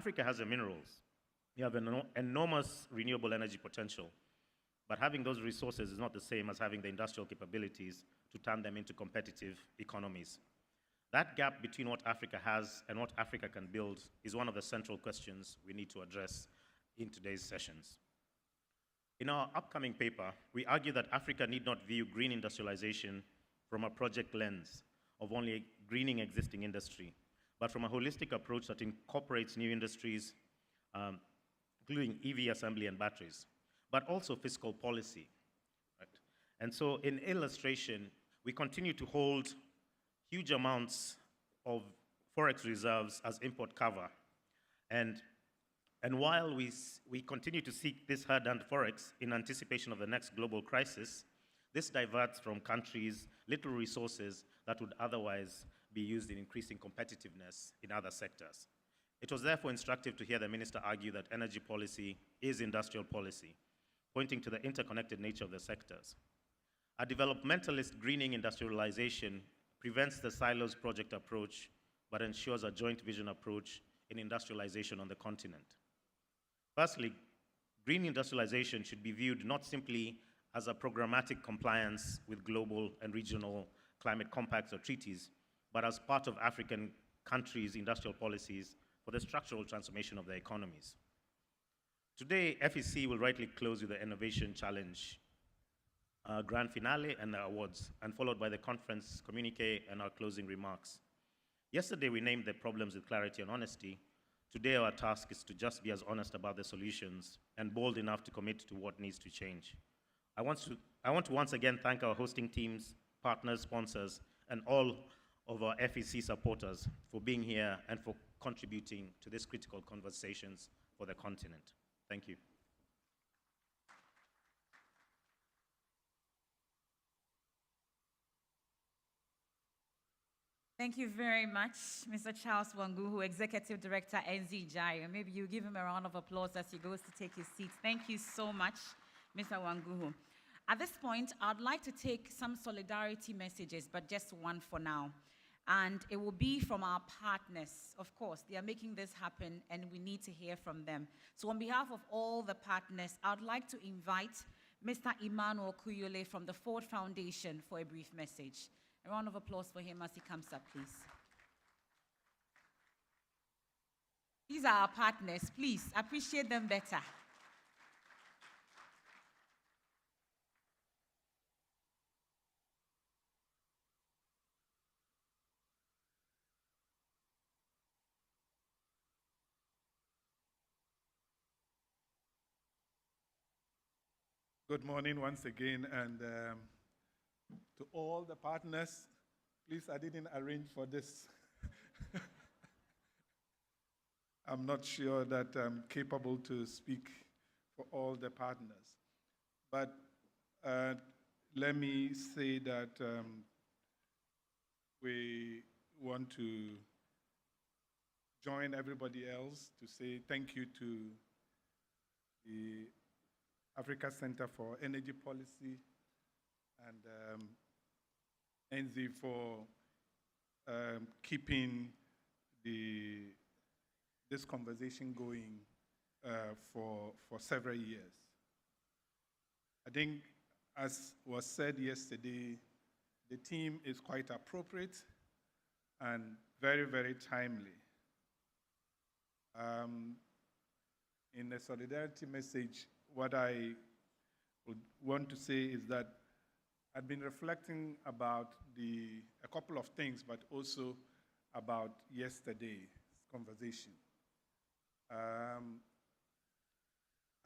Africa has the minerals. You have an enormous renewable energy potential, but having those resources is not the same as having the industrial capabilities to turn them into competitive economies. That gap between what Africa has and what Africa can build is one of the central questions we need to address in today's sessions. In our upcoming paper, we argue that Africa need not view green industrialization from a project lens of only greening existing industry, but from a holistic approach that incorporates new industries, including EV assembly and batteries, but also fiscal policy. Right? And so in illustration, we continue to hold huge amounts of forex reserves as import cover. And while we continue to seek this hard-earned forex in anticipation of the next global crisis, this diverts from countries little resources that would otherwise be used in increasing competitiveness in other sectors. It was therefore instructive to hear the minister argue that energy policy is industrial policy, pointing to the interconnected nature of the sectors. A developmentalist greening industrialization prevents the silos project approach, but ensures a joint vision approach in industrialization on the continent. Firstly, green industrialization should be viewed not simply as a programmatic compliance with global and regional climate compacts or treaties, but as part of African countries' industrial policies for the structural transformation of their economies. Today, FEC will rightly close with the Innovation Challenge grand finale and the awards, and followed by the conference communique and our closing remarks. Yesterday, we named the problems with clarity and honesty. Today, our task is to just be as honest about the solutions and bold enough to commit to what needs to change. I want to once again thank our hosting teams, partners, sponsors, and all of our FEC supporters for being here and for contributing to these critical conversations for the continent. Thank you. Thank you very much, Mr. Charles Wanguhu, Executive Director, NZJIO. Maybe you give him a round of applause as he goes to take his seat. Thank you so much, Mr. Wanguhu. At this point, I'd like to take some solidarity messages, but just one for now. And it will be from our partners. Of course, they are making this happen, and we need to hear from them. So on behalf of all the partners, I'd like to invite Mr. Emmanuel Kuyole from the Ford Foundation for a brief message. A round of applause for him as he comes up, please. These are our partners. Please appreciate them better. Good morning once again, and to all the partners, please, I didn't arrange for this. I'm not sure that I'm capable to speak for all the partners. But let me say that we want to join everybody else to say thank you to the Africa Center for Energy Policy and NZ for keeping this conversation going for several years. I think, as was said yesterday, the theme is quite appropriate and very, very timely. In the solidarity message, what I would want to say is that I've been reflecting about a couple of things, but also about yesterday's conversation.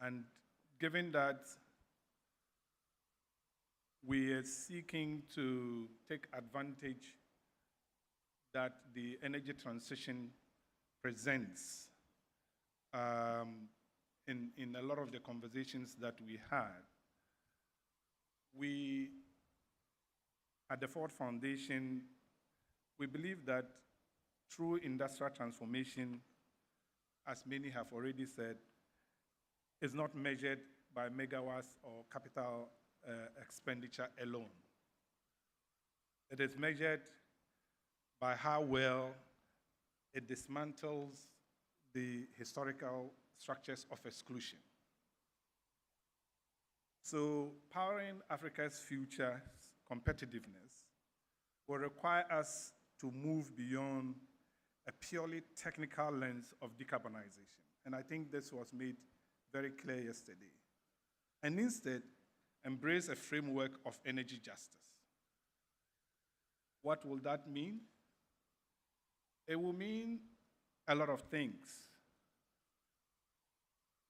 And given that we are seeking to take advantage that the energy transition presents in a lot of the conversations that we had, we, at the Ford Foundation, we believe that true industrial transformation, as many have already said, is not measured by megawatts or capital expenditure alone. It is measured by how well it dismantles the historical structures of exclusion. So powering Africa's future competitiveness will require us to move beyond a purely technical lens of decarbonization. And I think this was made very clear yesterday. And instead, embrace a framework of energy justice. What will that mean? It will mean a lot of things.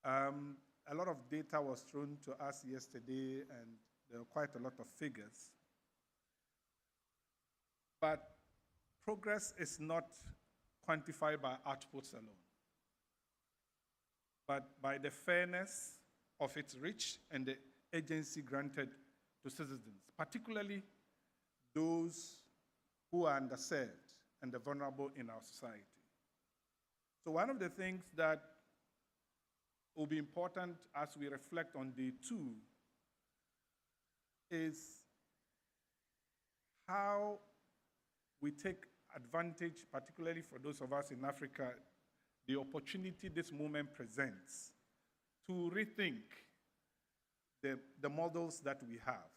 A lot of data was thrown to us yesterday, and there were quite a lot of figures. But progress is not quantified by outputs alone, but by the fairness of its reach and the agency granted to citizens, particularly those who are underserved and the vulnerable in our society. So one of the things that will be important as we reflect on day 2 is how we take advantage, particularly for those of us in Africa, the opportunity this moment presents to rethink the models that we have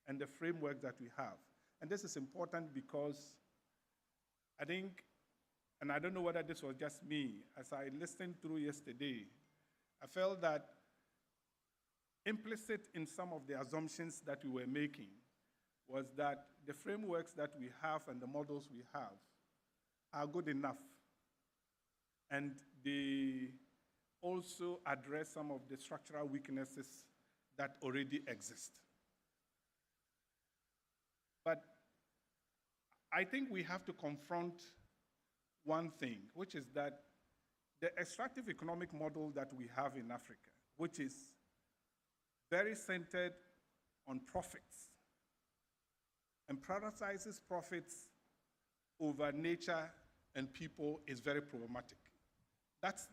and the framework that we have. And this is important because I think, and I don't know whether this was just me, as I listened through yesterday, I felt that implicit in some of the assumptions that we were making was that the frameworks that we have and the models we have are good enough. And they also address some of the structural weaknesses that already exist. But I think we have to confront one thing, which is that the extractive economic model that we have in Africa, which is very centered on profits and prioritizes profits over nature and people, is very problematic. That's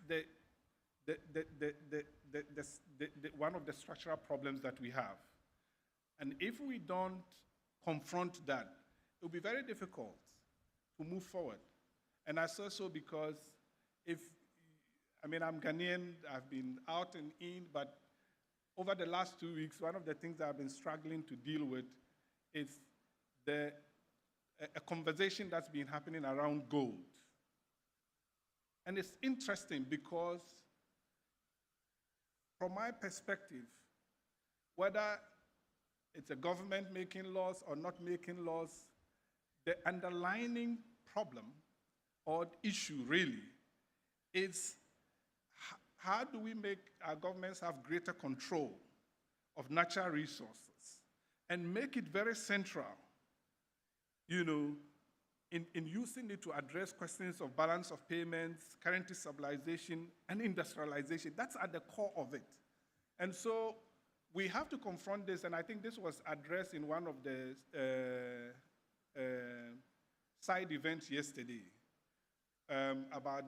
one of the structural problems that we have. And if we don't confront that, it will be very difficult to move forward. And I say so because I'm Ghanaian, I've been out and in, but over the last 2 weeks, one of the things that I've been struggling to deal with is a conversation that's been happening around gold. And it's interesting because, from my perspective, whether it's a government making laws or not making laws, the underlying problem or issue really is how do we make our governments have greater control of natural resources and make it very central, in using it to address questions of balance of payments, currency stabilization, and industrialization. That's at the core of it. And so we have to confront this, and I think this was addressed in one of the side events yesterday about